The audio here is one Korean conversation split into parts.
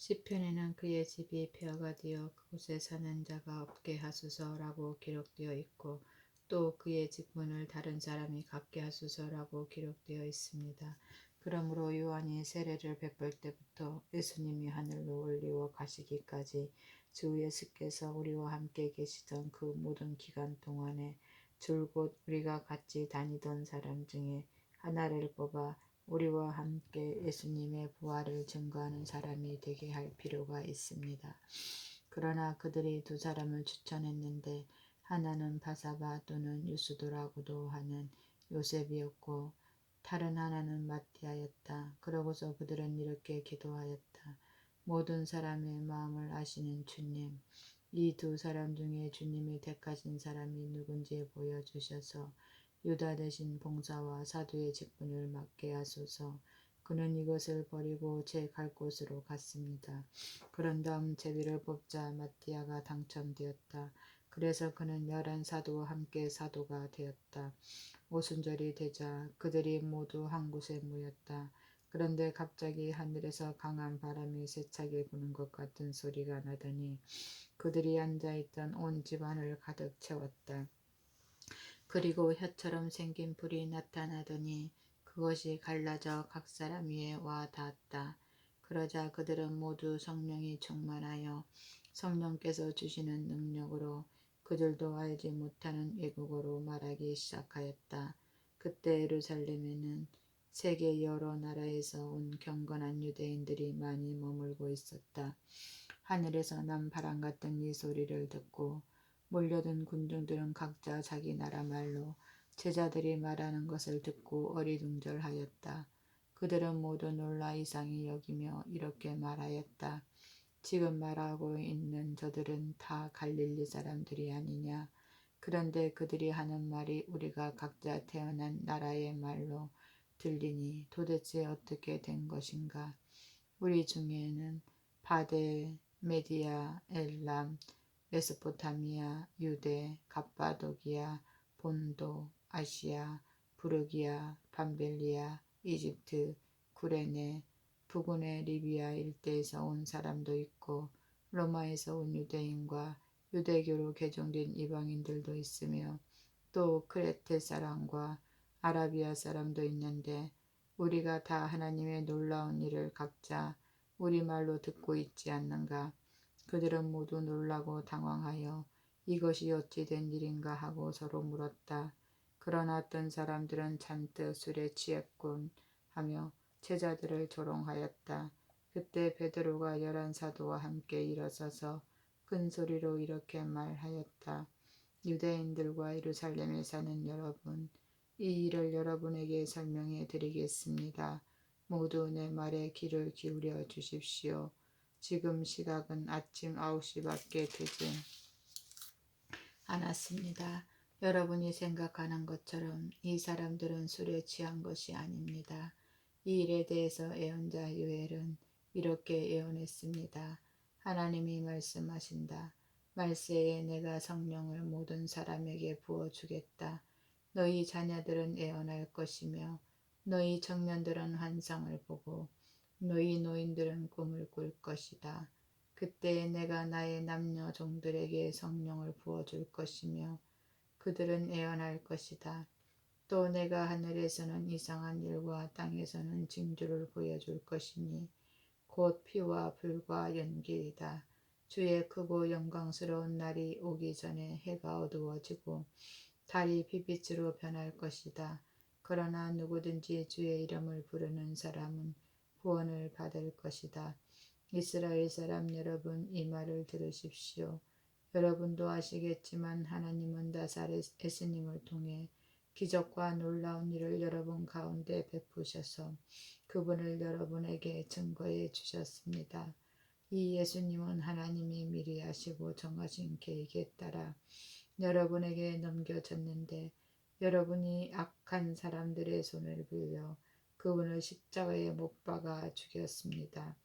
시편에는 그의 집이 폐허가 되어 그곳에 사는 자가 없게 하소서라고 기록되어 있고 또 그의 직분을 다른 사람이 갖게 하소서라고 기록되어 있습니다. 그러므로 요한이 세례를 베풀 때부터 예수님이 하늘로 올리워 가시기까지 주 예수께서 우리와 함께 계시던 그 모든 기간 동안에 줄곧 우리가 같이 다니던 사람 중에 하나를 뽑아 우리와 함께 예수님의 부활을 증거하는 사람이 되게 할 필요가 있습니다. 그러나 그들이 두 사람을 추천했는데 하나는 바사바 또는 유스도라고도 하는 요셉이었고 다른 하나는 마띠아였다. 그러고서 그들은 이렇게 기도하였다. 모든 사람의 마음을 아시는 주님, 이 두 사람 중에 주님이 택하신 사람이 누군지 보여주셔서 유다 대신 봉사와 사도의 직분을 맡게 하소서. 그는 이것을 버리고 제 갈 곳으로 갔습니다. 그런 다음 제비를 뽑자 마띠아가 당첨되었다. 그래서 그는 11사도와 함께 사도가 되었다. 오순절이 되자 그들이 모두 한 곳에 모였다. 그런데 갑자기 하늘에서 강한 바람이 세차게 부는 것 같은 소리가 나더니 그들이 앉아있던 온 집안을 가득 채웠다. 그리고 혀처럼 생긴 불이 나타나더니 그것이 갈라져 각 사람 위에 와 닿았다. 그러자 그들은 모두 성령이 충만하여 성령께서 주시는 능력으로 그들도 알지 못하는 외국어로 말하기 시작하였다. 그때 예루살렘에는 세계 여러 나라에서 온 경건한 유대인들이 많이 머물고 있었다. 하늘에서 난 바람 같은 이 소리를 듣고 몰려든 군중들은 각자 자기 나라 말로 제자들이 말하는 것을 듣고 어리둥절하였다. 그들은 모두 놀라 이상히 여기며 이렇게 말하였다. 지금 말하고 있는 저들은 다 갈릴리 사람들이 아니냐. 그런데 그들이 하는 말이 우리가 각자 태어난 나라의 말로 들리니 도대체 어떻게 된 것인가. 우리 중에는 바데, 메디아, 엘람, 메소포타미아, 유대, 갑바도기아, 본도, 아시아, 부르기아, 밤벨리아, 이집트, 구레네, 부근의 리비아 일대에서 온 사람도 있고 로마에서 온 유대인과 유대교로 개종된 이방인들도 있으며 또 크레테 사람과 아라비아 사람도 있는데 우리가 다 하나님의 놀라운 일을 각자 우리말로 듣고 있지 않는가. 그들은 모두 놀라고 당황하여 이것이 어찌 된 일인가 하고 서로 물었다. 그러나 어떤 사람들은 잔뜩 술에 취했군 하며 제자들을 조롱하였다. 그때 베드로가 11사도와 함께 일어서서 큰 소리로 이렇게 말하였다. 유대인들과 예루살렘에 사는 여러분, 이 일을 여러분에게 설명해 드리겠습니다. 모두 내 말에 귀를 기울여 주십시오. 지금 시각은 아침 9시밖에 되지 않았습니다. 여러분이 생각하는 것처럼 이 사람들은 술에 취한 것이 아닙니다. 이 일에 대해서 예언자 요엘은 이렇게 예언했습니다. 하나님이 말씀하신다. 말세에 내가 성령을 모든 사람에게 부어주겠다. 너희 자녀들은 예언할 것이며 너희 청년들은 환상을 보고 너희 노인들은 꿈을 꿀 것이다. 그때 내가 나의 남녀 종들에게 성령을 부어줄 것이며 그들은 예언할 것이다. 또 내가 하늘에서는 이상한 일과 땅에서는 징조를 보여줄 것이니 곧 피와 불과 연기이다. 주의 크고 영광스러운 날이 오기 전에 해가 어두워지고 달이 빛으로 변할 것이다. 그러나 누구든지 주의 이름을 부르는 사람은 구원을 받을 것이다. 이스라엘 사람 여러분, 이 말을 들으십시오. 여러분도 아시겠지만 하나님은 나사렛 예수님을 통해 기적과 놀라운 일을 여러분 가운데 베푸셔서 그분을 여러분에게 증거해 주셨습니다. 이 예수님은 하나님이 미리 하시고 정하신 계획에 따라 여러분에게 넘겨졌는데 여러분이 악한 사람들의 손을 빌려 그분을 십자가에 못 박아 죽였습니다.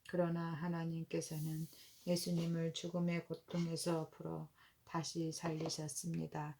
그러나 하나님께서는 예수님을 죽음의 고통에서 풀어 다시 살리셨습니다.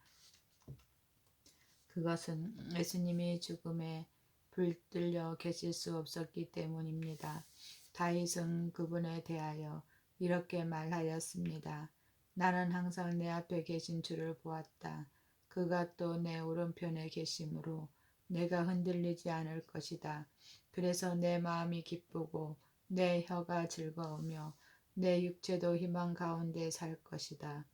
그것은 예수님이 죽음에 불들려 계실 수 없었기 때문입니다. 다윗은 그분에 대하여 이렇게 말하였습니다. 나는 항상 내 앞에 계신 주를 보았다. 그가 또 내 오른편에 계심으로 내가 흔들리지 않을 것이다. 그래서 내 마음이 기쁘고 내 혀가 즐거우며 내 육체도 희망 가운데 살 것이다.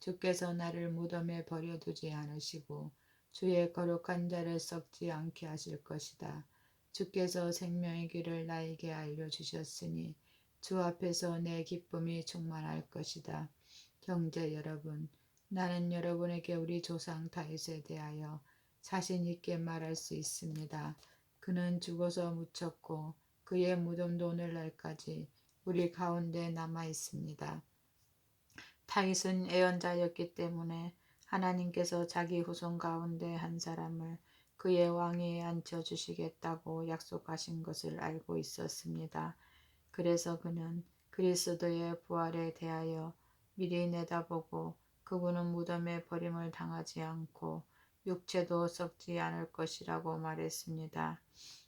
주께서 나를 무덤에 버려두지 않으시고 주의 거룩한 자를 썩지 않게 하실 것이다. 주께서 생명의 길을 나에게 알려주셨으니 주 앞에서 내 기쁨이 충만할 것이다. 형제 여러분, 나는 여러분에게 우리 조상 다윗에 대하여 자신 있게 말할 수 있습니다. 그는 죽어서 묻혔고 그의 무덤도 오늘날까지 우리 가운데 남아 있습니다. 다윗은 애언자였기 때문에 하나님께서 자기 후손 가운데 한 사람을 그의 왕위에 앉혀주시겠다고 약속하신 것을 알고 있었습니다. 그래서 그는 그리스도의 부활에 대하여 미리 내다보고 그분은 무덤에 버림을 당하지 않고 육체도 썩지 않을 것이라고 말했습니다.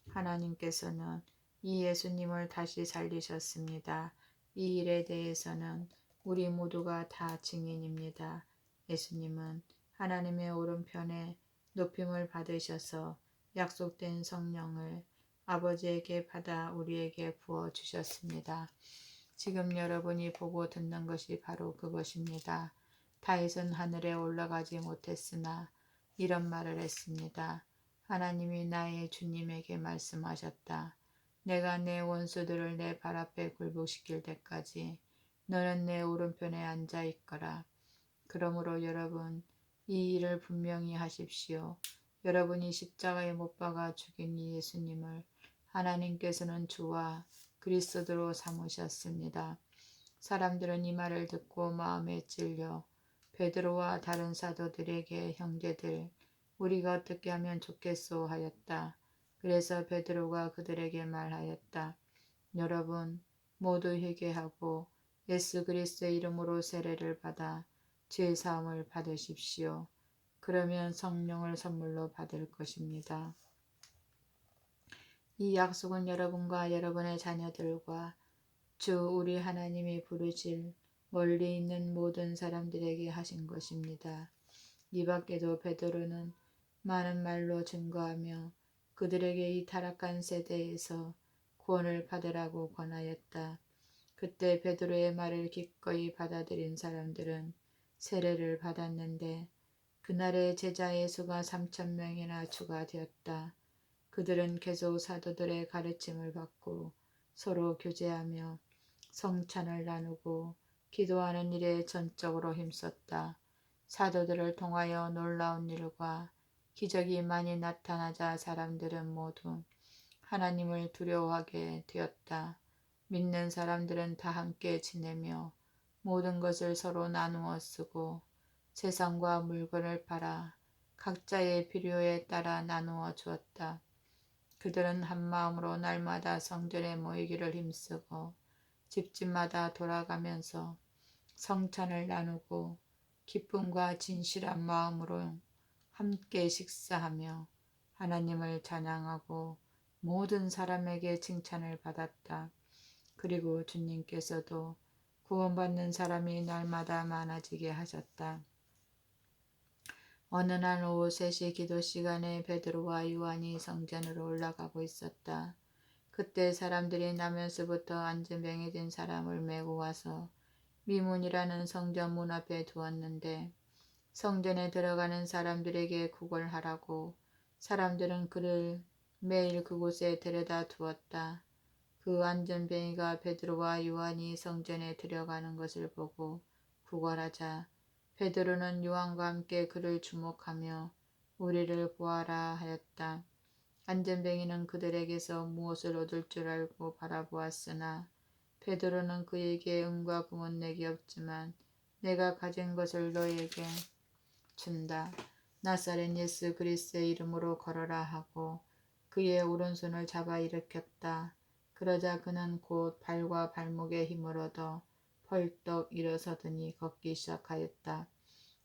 하나님께서는 이 예수님을 다시 살리셨습니다. 이 일에 대해서는 우리 모두가 다 증인입니다. 예수님은 하나님의 오른편에 높임을 받으셔서 약속된 성령을 아버지에게 받아 우리에게 부어 주셨습니다. 지금 여러분이 보고 듣는 것이 바로 그것입니다. 다윗은 하늘에 올라가지 못했으나 이런 말을 했습니다. 하나님이 나의 주님에게 말씀하셨다. 내가 내 원수들을 내 발 앞에 굴복시킬 때까지 너는 내 오른편에 앉아 있거라. 그러므로 여러분, 이 일을 분명히 하십시오. 여러분이 십자가에 못 박아 죽인 이 예수님을 하나님께서는 주와 그리스도로 삼으셨습니다. 사람들은 이 말을 듣고 마음에 찔려 베드로와 다른 사도들에게 형제들, 우리가 어떻게 하면 좋겠소 하였다. 그래서 베드로가 그들에게 말하였다. 여러분, 모두 회개하고 예수 그리스도의 이름으로 세례를 받아 죄 사함을 받으십시오. 그러면 성령을 선물로 받을 것입니다. 이 약속은 여러분과 여러분의 자녀들과 주 우리 하나님이 부르실 멀리 있는 모든 사람들에게 하신 것입니다. 이 밖에도 베드로는 많은 말로 증거하며 그들에게 이 타락한 세대에서 구원을 받으라고 권하였다. 그때 베드로의 말을 기꺼이 받아들인 사람들은 세례를 받았는데 그날의 제자의 수가 3,000명이나 추가되었다. 그들은 계속 사도들의 가르침을 받고 서로 교제하며 성찬을 나누고 기도하는 일에 전적으로 힘썼다. 사도들을 통하여 놀라운 일과 기적이 많이 나타나자 사람들은 모두 하나님을 두려워하게 되었다. 믿는 사람들은 다 함께 지내며 모든 것을 서로 나누어 쓰고 재산과 물건을 팔아 각자의 필요에 따라 나누어 주었다. 그들은 한 마음으로 날마다 성전에 모이기를 힘쓰고 집집마다 돌아가면서 성찬을 나누고 기쁨과 진실한 마음으로 함께 식사하며 하나님을 찬양하고 모든 사람에게 칭찬을 받았다. 그리고 주님께서도 구원받는 사람이 날마다 많아지게 하셨다. 어느 날 오후 3시 기도 시간에 베드로와 요한이 성전으로 올라가고 있었다. 그때 사람들이 나면서부터 안진병이 든 사람을 메고 와서 미문이라는 성전 문 앞에 두었는데 성전에 들어가는 사람들에게 구걸하라고 사람들은 그를 매일 그곳에 데려다 두었다. 그 안전뱅이가 베드로와 요한이 성전에 들어가는 것을 보고 구걸하자 베드로는 요한과 함께 그를 주목하며 우리를 보아라 하였다. 안전뱅이는 그들에게서 무엇을 얻을 줄 알고 바라보았으나 베드로는 그에게 은과 금은 내게 없지만 내가 가진 것을 너에게 준다. 나사렛 예수 그리스도의 이름으로 걸어라 하고 그의 오른손을 잡아 일으켰다. 그러자 그는 곧 발과 발목에 힘을 얻어 벌떡 일어서더니 걷기 시작하였다.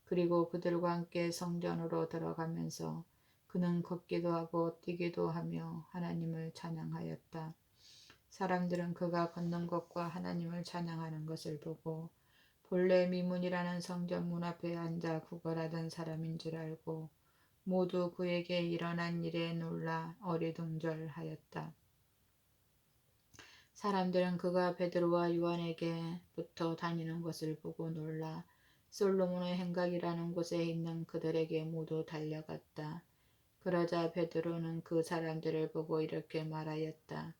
그리고 그들과 함께 성전으로 들어가면서 그는 걷기도 하고 뛰기도 하며 하나님을 찬양하였다. 사람들은 그가 걷는 것과 하나님을 찬양하는 것을 보고 본래 미문이라는 성전 문 앞에 앉아 구걸하던 사람인 줄 알고 모두 그에게 일어난 일에 놀라 어리둥절하였다. 사람들은 그가 베드로와 요한에게 붙어 다니는 것을 보고 놀라 솔로몬의 행각이라는 곳에 있는 그들에게 모두 달려갔다. 그러자 베드로는 그 사람들을 보고 이렇게 말하였다.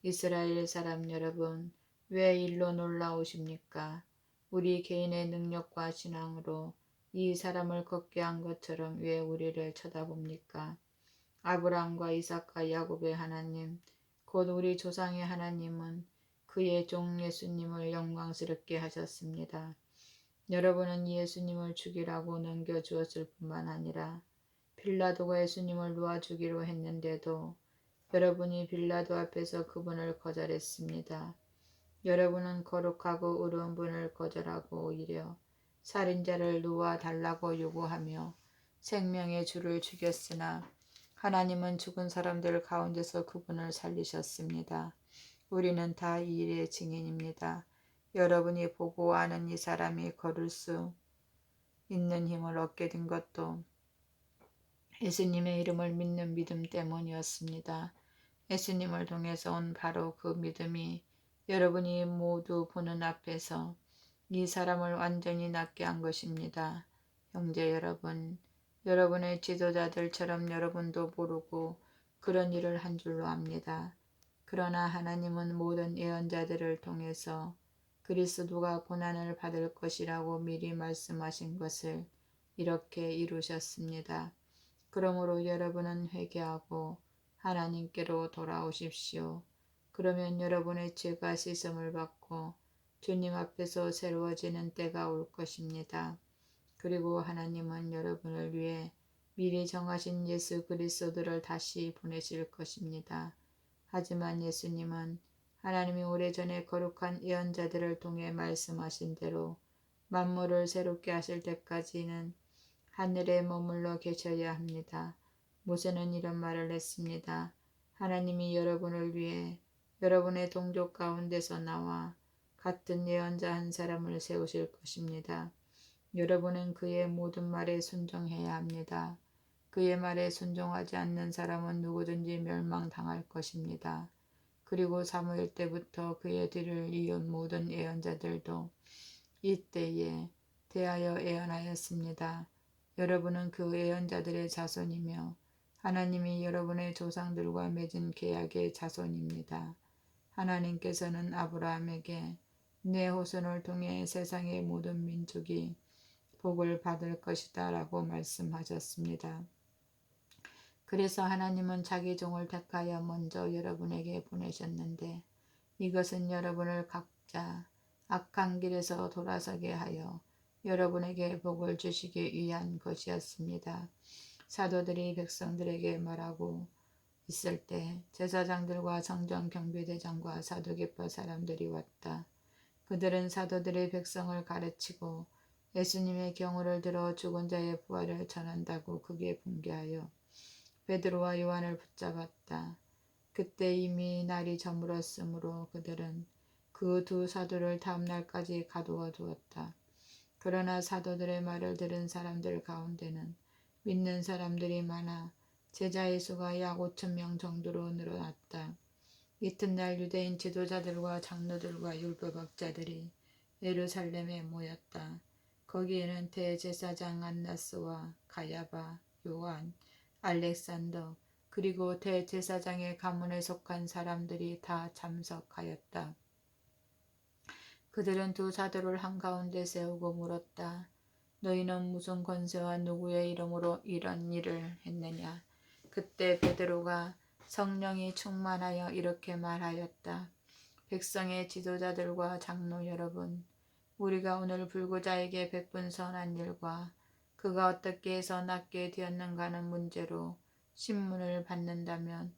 이스라엘 사람 여러분, 왜 일로 놀라우십니까? 우리 개인의 능력과 신앙으로 이 사람을 걷게 한 것처럼 왜 우리를 쳐다봅니까? 아브라함과 이삭과 야곱의 하나님, 곧 우리 조상의 하나님은 그의 종 예수님을 영광스럽게 하셨습니다. 여러분은 예수님을 죽이라고 넘겨주었을 뿐만 아니라 빌라도가 예수님을 놓아주기로 했는데도 여러분이 빌라도 앞에서 그분을 거절했습니다. 여러분은 거룩하고 의로운 분을 거절하고 오히려 살인자를 놓아달라고 요구하며 생명의 주를 죽였으나 하나님은 죽은 사람들 가운데서 그분을 살리셨습니다. 우리는 다 이 일의 증인입니다. 여러분이 보고 아는 이 사람이 걸을 수 있는 힘을 얻게 된 것도 예수님의 이름을 믿는 믿음 때문이었습니다. 예수님을 통해서 온 바로 그 믿음이 여러분이 모두 보는 앞에서 이 사람을 완전히 낫게 한 것입니다. 형제 여러분, 여러분의 지도자들처럼 여러분도 모르고 그런 일을 한 줄로 압니다. 그러나 하나님은 모든 예언자들을 통해서 그리스도가 고난을 받을 것이라고 미리 말씀하신 것을 이렇게 이루셨습니다. 그러므로 여러분은 회개하고 하나님께로 돌아오십시오. 그러면 여러분의 죄가 씻음을 받고 주님 앞에서 새로워지는 때가 올 것입니다. 그리고 하나님은 여러분을 위해 미리 정하신 예수 그리스도를 다시 보내실 것입니다. 하지만 예수님은 하나님이 오래전에 거룩한 예언자들을 통해 말씀하신 대로 만물을 새롭게 하실 때까지는 하늘에 머물러 계셔야 합니다. 모세는 이런 말을 했습니다. 하나님이 여러분을 위해 여러분의 동족 가운데서 나와 같은 예언자 한 사람을 세우실 것입니다. 여러분은 그의 모든 말에 순종해야 합니다. 그의 말에 순종하지 않는 사람은 누구든지 멸망당할 것입니다. 그리고 사무엘 때부터 그의 뒤를 이은 모든 예언자들도 이때에 대하여 예언하였습니다. 여러분은 그 예언자들의 자손이며 하나님이 여러분의 조상들과 맺은 계약의 자손입니다. 하나님께서는 아브라함에게 내 후손을 통해 세상의 모든 민족이 복을 받을 것이다 라고 말씀하셨습니다. 그래서 하나님은 자기 종을 택하여 먼저 여러분에게 보내셨는데 이것은 여러분을 각자 악한 길에서 돌아서게 하여 여러분에게 복을 주시기 위한 것이었습니다. 사도들이 백성들에게 말하고 있을 때 제사장들과 성전 경비대장과 사두개파 사람들이 왔다. 그들은 사도들의 백성을 가르치고 예수님의 경우를 들어 죽은 자의 부활을 전한다고 크게 분개하여 베드로와 요한을 붙잡았다. 그때 이미 날이 저물었으므로 그들은 그 두 사도를 다음 날까지 가두어 두었다. 그러나 사도들의 말을 들은 사람들 가운데는 믿는 사람들이 많아 제자의 수가 약 5,000명 정도로 늘어났다. 이튿날 유대인 지도자들과 장로들과 율법학자들이 예루살렘에 모였다. 거기에는 대제사장 안나스와 가야바, 요한, 알렉산더 그리고 대제사장의 가문에 속한 사람들이 다 참석하였다. 그들은 두 사도를 한가운데 세우고 물었다. 너희는 무슨 권세와 누구의 이름으로 이런 일을 했느냐? 그때 베드로가 성령이 충만하여 이렇게 말하였다. 백성의 지도자들과 장로 여러분, 우리가 오늘 불구자에게 베푼 선한 일과 그가 어떻게 해서 낫게 되었는가는 문제로 신문을 받는다면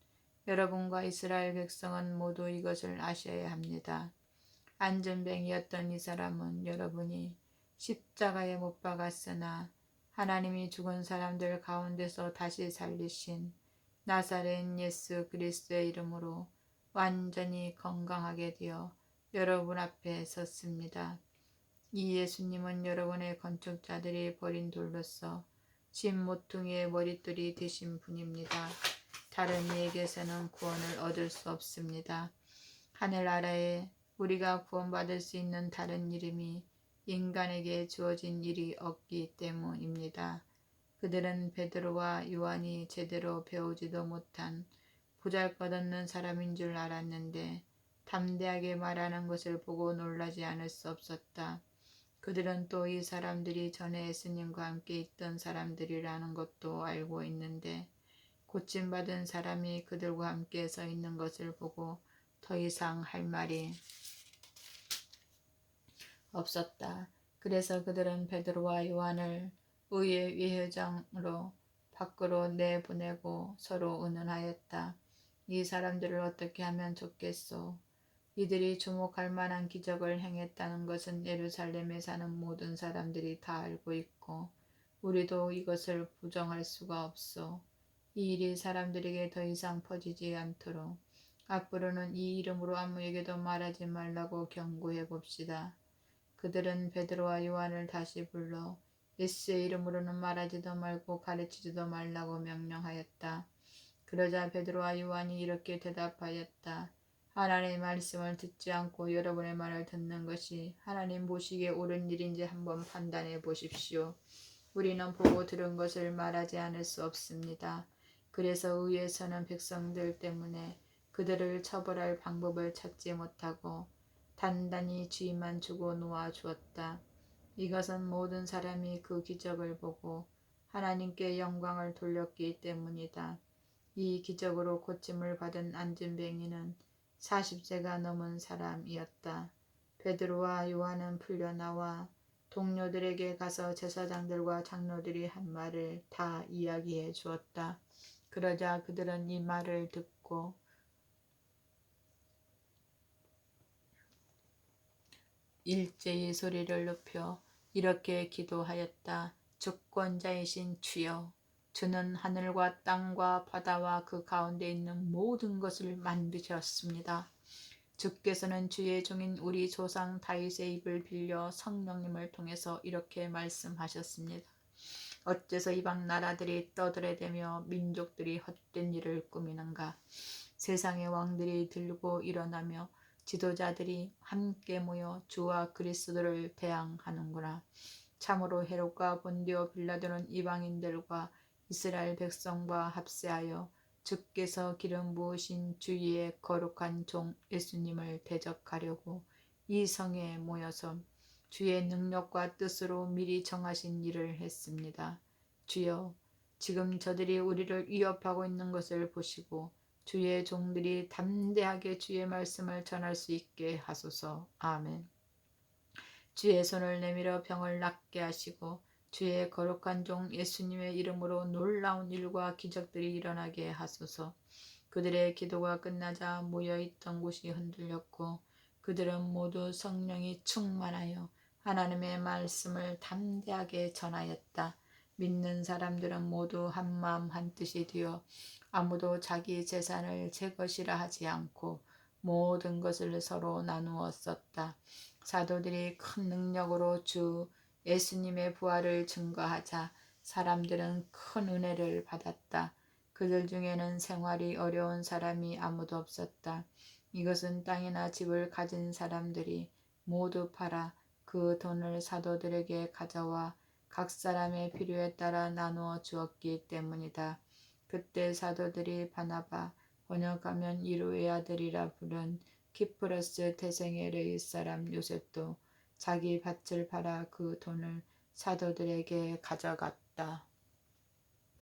여러분과 이스라엘 백성은 모두 이것을 아셔야 합니다. 안전뱅이였던 이 사람은 여러분이 십자가에 못 박았으나 하나님이 죽은 사람들 가운데서 다시 살리신 나사렛 예수 그리스도의 이름으로 완전히 건강하게 되어 여러분 앞에 섰습니다. 이 예수님은 여러분의 건축자들이 버린 돌로서 집 모퉁이의 머릿돌이 되신 분입니다. 다른 이에게서는 구원을 얻을 수 없습니다. 하늘 아래에 우리가 구원받을 수 있는 다른 이름이 인간에게 주어진 일이 없기 때문입니다. 그들은 베드로와 요한이 제대로 배우지도 못한 보잘것없는 사람인 줄 알았는데 담대하게 말하는 것을 보고 놀라지 않을 수 없었다. 그들은 또 이 사람들이 전에 예수님과 함께 있던 사람들이라는 것도 알고 있는데 고침받은 사람이 그들과 함께 서 있는 것을 보고 더 이상 할 말이 없었다. 그래서 그들은 베드로와 요한을 의의 외회장으로 밖으로 내보내고 서로 의논하였다. 이 사람들을 어떻게 하면 좋겠소? 이들이 주목할 만한 기적을 행했다는 것은 예루살렘에 사는 모든 사람들이 다 알고 있고 우리도 이것을 부정할 수가 없소. 이 일이 사람들에게 더 이상 퍼지지 않도록 앞으로는 이 이름으로 아무에게도 말하지 말라고 경고해 봅시다. 그들은 베드로와 요한을 다시 불러 예수의 이름으로는 말하지도 말고 가르치지도 말라고 명령하였다. 그러자 베드로와 요한이 이렇게 대답하였다. 하나님의 말씀을 듣지 않고 여러분의 말을 듣는 것이 하나님 보시기에 옳은 일인지 한번 판단해 보십시오. 우리는 보고 들은 것을 말하지 않을 수 없습니다. 그래서 의회에서는 백성들 때문에 그들을 처벌할 방법을 찾지 못하고 단단히 주의만 주고 놓아 주었다. 이것은 모든 사람이 그 기적을 보고 하나님께 영광을 돌렸기 때문이다. 이 기적으로 고침을 받은 안진뱅이는 40세가 넘은 사람이었다. 베드로와 요한은 풀려나와 동료들에게 가서 제사장들과 장로들이 한 말을 다 이야기해 주었다. 그러자 그들은 이 말을 듣고 일제히 소리를 높여 이렇게 기도하였다. 주권자이신 주여, 주는 하늘과 땅과 바다와 그 가운데 있는 모든 것을 만드셨습니다. 주께서는 주의 종인 우리 조상 다윗의 입을 빌려 성령님을 통해서 이렇게 말씀하셨습니다. 어째서 이방 나라들이 떠들어대며 민족들이 헛된 일을 꾸미는가? 세상의 왕들이 들고 일어나며 지도자들이 함께 모여 주와 그리스도를 대항하는구나. 참으로 헤롯과 본디오 빌라도는 이방인들과 이스라엘 백성과 합세하여 주께서 기름 부으신 주의 거룩한 종 예수님을 대적하려고 이 성에 모여서 주의 능력과 뜻으로 미리 정하신 일을 했습니다. 주여, 지금 저들이 우리를 위협하고 있는 것을 보시고 주의 종들이 담대하게 주의 말씀을 전할 수 있게 하소서. 아멘. 주의 손을 내밀어 병을 낫게 하시고 주의 거룩한 종 예수님의 이름으로 놀라운 일과 기적들이 일어나게 하소서. 그들의 기도가 끝나자 모여있던 곳이 흔들렸고 그들은 모두 성령이 충만하여 하나님의 말씀을 담대하게 전하였다. 믿는 사람들은 모두 한마음 한뜻이 되어 아무도 자기 재산을 제 것이라 하지 않고 모든 것을 서로 나누어 썼다. 사도들이 큰 능력으로 주 예수님의 부활을 증거하자 사람들은 큰 은혜를 받았다. 그들 중에는 생활이 어려운 사람이 아무도 없었다. 이것은 땅이나 집을 가진 사람들이 모두 팔아 그 돈을 사도들에게 가져와 각 사람의 필요에 따라 나누어 주었기 때문이다. 그때 사도들이 바나바, 번역하면 이루의 아들이라 부른 키프러스 태생의 레위 사람 요셉도 자기 밭을 팔아 그 돈을 사도들에게 가져갔다.